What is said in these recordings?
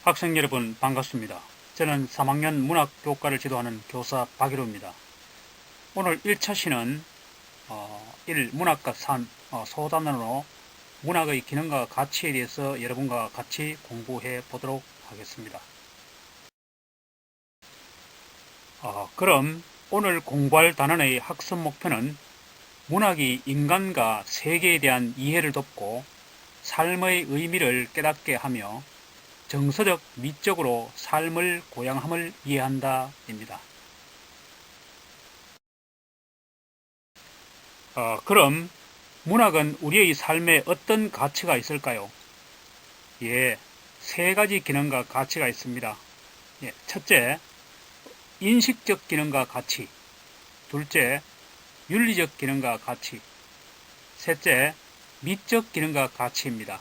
학생 여러분 반갑습니다. 저는 3학년 문학교과를 지도하는 교사 박일호입니다. 오늘 1차 시는 1. 문학과 3 소단원으로 문학의 기능과 가치에 대해서 여러분과 같이 공부해 보도록 하겠습니다. 그럼 오늘 공부할 단원의 학습 목표는 문학이 인간과 세계에 대한 이해를 돕고 삶의 의미를 깨닫게 하며 정서적, 미적으로 삶을 고양함을 이해한다 입니다. 그럼 문학은 우리의 삶에 어떤 가치가 있을까요? 예, 세 가지 기능과 가치가 있습니다. 첫째, 인식적 기능과 가치. 둘째, 윤리적 기능과 가치. 셋째, 미적 기능과 가치입니다.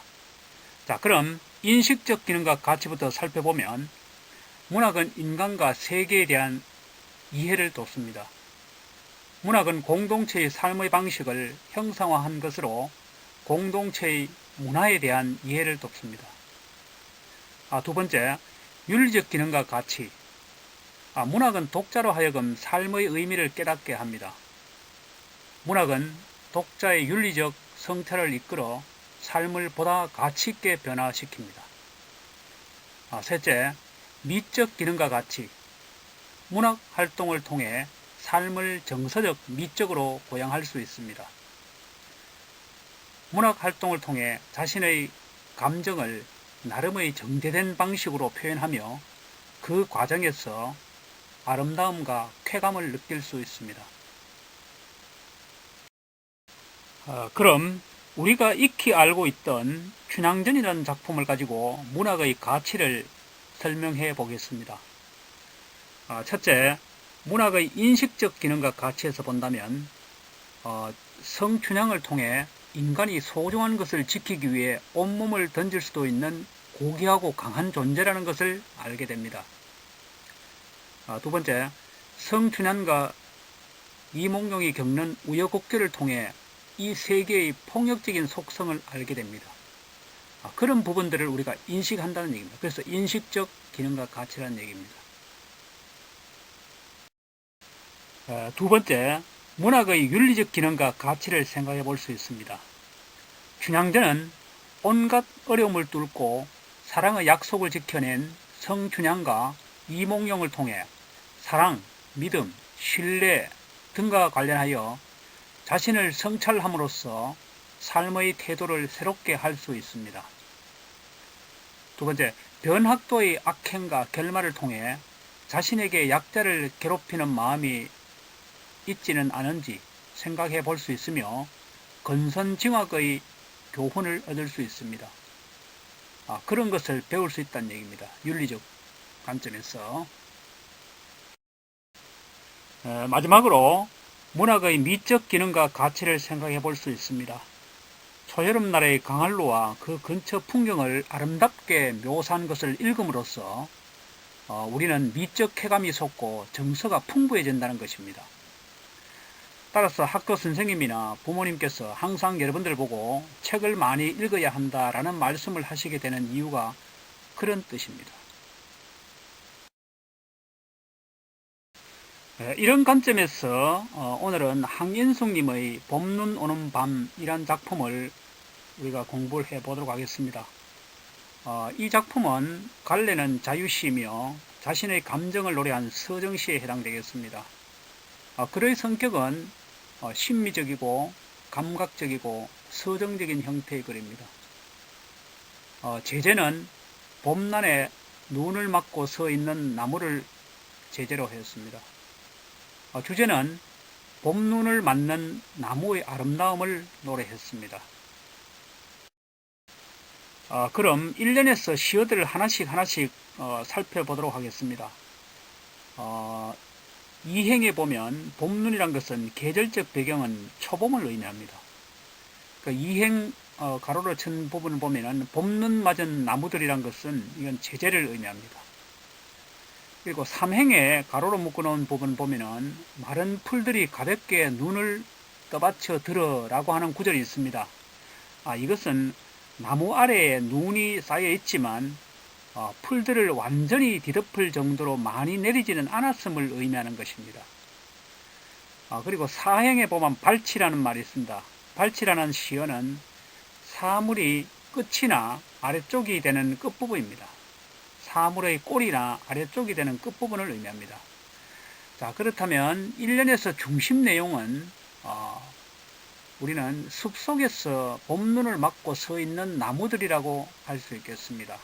자, 그럼 인식적 기능과 가치부터 살펴보면 문학은 인간과 세계에 대한 이해를 돕습니다. 문학은 공동체의 삶의 방식을 형상화한 것으로 공동체의 문화에 대한 이해를 돕습니다. 두 번째, 윤리적 기능과 가치. 문학은 독자로 하여금 삶의 의미를 깨닫게 합니다. 문학은 독자의 윤리적 성찰을 이끌어 삶을 보다 가치있게 변화시킵니다. 셋째, 미적 기능과 가치. 문학 활동을 통해 삶을 정서적, 미적으로 고양할 수 있습니다. 문학 활동을 통해 자신의 감정을 나름의 정제된 방식으로 표현하며 그 과정에서 아름다움과 쾌감을 느낄 수 있습니다. 그럼 우리가 익히 알고 있던 춘향전이라는 작품을 가지고 문학의 가치를 설명해 보겠습니다. 첫째, 문학의 인식적 기능과 가치에서 본다면 성춘향을 통해 인간이 소중한 것을 지키기 위해 온몸을 던질 수도 있는 고귀하고 강한 존재라는 것을 알게 됩니다. 두 번째, 성춘향과 이몽룡이 겪는 우여곡절을 통해 이 세계의 폭력적인 속성을 알게 됩니다. 그런 부분들을 우리가 인식한다는 얘기입니다. 그래서 인식적 기능과 가치라는 얘기입니다. 두 번째, 문학의 윤리적 기능과 가치를 생각해 볼 수 있습니다. 춘향전은 온갖 어려움을 뚫고 사랑의 약속을 지켜낸 성춘향과 이몽룡을 통해 사랑, 믿음, 신뢰 등과 관련하여 자신을 성찰함으로써 삶의 태도를 새롭게 할 수 있습니다. 두 번째, 변학도의 악행과 결말을 통해 자신에게 약자를 괴롭히는 마음이 있지는 않은지 생각해 볼 수 있으며 건선징악의 교훈을 얻을 수 있습니다. 그런 것을 배울 수 있다는 얘기입니다. 윤리적 관점에서. 마지막으로 문학의 미적 기능과 가치를 생각해 볼 수 있습니다. 초여름날의 강한루와 그 근처 풍경을 아름답게 묘사한 것을 읽음으로써 우리는 미적 쾌감이 솟고 정서가 풍부해진다는 것입니다. 따라서 학교 선생님이나 부모님께서 항상 여러분들 보고 책을 많이 읽어야 한다라는 말씀을 하시게 되는 이유가 그런 뜻입니다. 이런 관점에서 오늘은 항인숙님의 봄눈 오는 밤이란 작품을 우리가 공부를 해보도록 하겠습니다. 이 작품은 갈래는 자유시이며 자신의 감정을 노래한 서정시에 해당되겠습니다. 그의 성격은 심미적이고 감각적이고 서정적인 형태의 글입니다. 제재는 봄날에 눈을 맞고 서 있는 나무를 제재로 했습니다. 주제는 봄눈을 맞는 나무의 아름다움을 노래했습니다. 그럼 1년에서 시어들을 하나씩 살펴보도록 하겠습니다. 이행에 보면 봄눈이란 것은 계절적 배경은 초봄을 의미합니다. 이행 가로로 친 부분을 보면 봄눈 맞은 나무들이란 것은 이건 제재를 의미합니다. 그리고 삼행에 가로로 묶어놓은 부분 보면은 마른 풀들이 가볍게 눈을 떠받쳐 들어라고 하는 구절이 있습니다. 이것은 나무 아래에 눈이 쌓여 있지만 풀들을 완전히 뒤덮을 정도로 많이 내리지는 않았음을 의미하는 것입니다. 그리고 사행에 보면 발치라는 말이 있습니다. 발치라는 시어는 사물이 끝이나 아래쪽이 되는 끝부분입니다. 사물의 꼬리나 아래쪽이 되는 끝부분을 의미합니다. 자, 그렇다면 1년에서 중심 내용은 우리는 숲속에서 봄눈을 맞고 서 있는 나무들이라고 할 수 있겠습니다.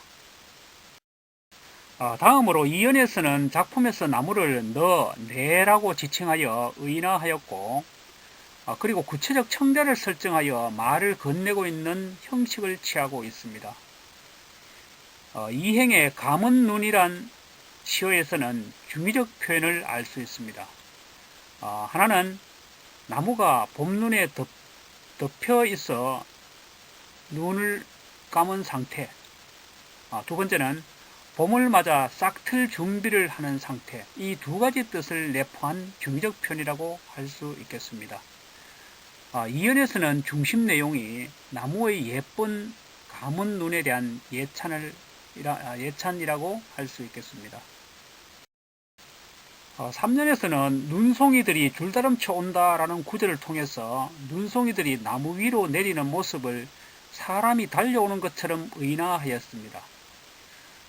다음으로 2연에서는 작품에서 나무를 내라고 지칭하여 의인화하였고, 그리고 구체적 청자를 설정하여 말을 건네고 있는 형식을 취하고 있습니다. 이행의 감은 눈이란 시어에서는 중의적 표현을 알 수 있습니다. 하나는 나무가 봄눈에 덮여 있어 눈을 감은 상태. 두 번째는 봄을 맞아 싹틀 준비를 하는 상태. 이 두 가지 뜻을 내포한 중의적 표현이라고 할 수 있겠습니다. 이연에서는 중심 내용이 나무의 예쁜 감은 눈에 대한 예찬이라고 할 수 있겠습니다. 3년에서는 눈송이들이 줄다름쳐 온다라는 구절을 통해서 눈송이들이 나무 위로 내리는 모습을 사람이 달려오는 것처럼 의인화하였습니다.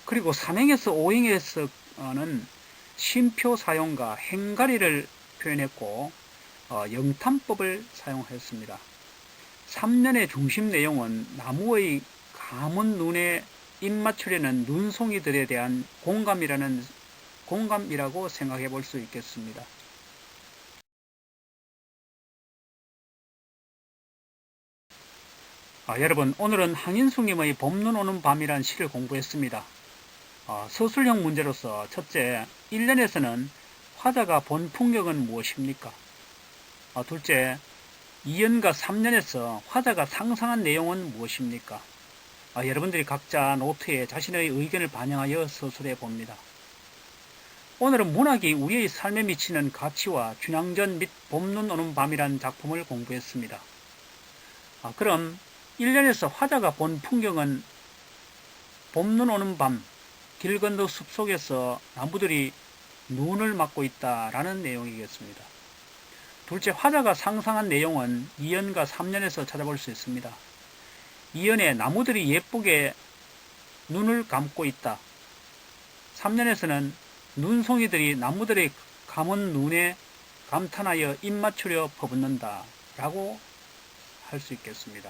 그리고 3행에서 5행에서는 쉼표 사용과 행가리를 표현했고 영탄법을 사용하였습니다. 3년의 중심 내용은 나무의 감은 눈에 입맞추려는 눈송이들에 대한 공감이라고 생각해 볼 수 있겠습니다. 여러분, 오늘은 항인숙님의 봄눈 오는 밤이란 시를 공부했습니다. 서술형 문제로서 첫째, 1년에서는 화자가 본 풍경은 무엇입니까? 둘째, 2년과 3년에서 화자가 상상한 내용은 무엇입니까? 여러분들이 각자 노트에 자신의 의견을 반영하여 서술해 봅니다. 오늘은 문학이 우리의 삶에 미치는 가치와 춘향전 및 봄눈 오는 밤이란 작품을 공부했습니다. 그럼 1년에서 화자가 본 풍경은 봄눈 오는 밤, 길 건너 숲속에서 나무들이 눈을 맞고 있다라는 내용이겠습니다. 둘째, 화자가 상상한 내용은 2연과 3년에서 찾아볼 수 있습니다. 2연에 나무들이 예쁘게 눈을 감고 있다. 3년에서는 눈송이들이 나무들의 감은 눈에 감탄하여 입 맞추려 퍼붓는다 라고 할 수 있겠습니다.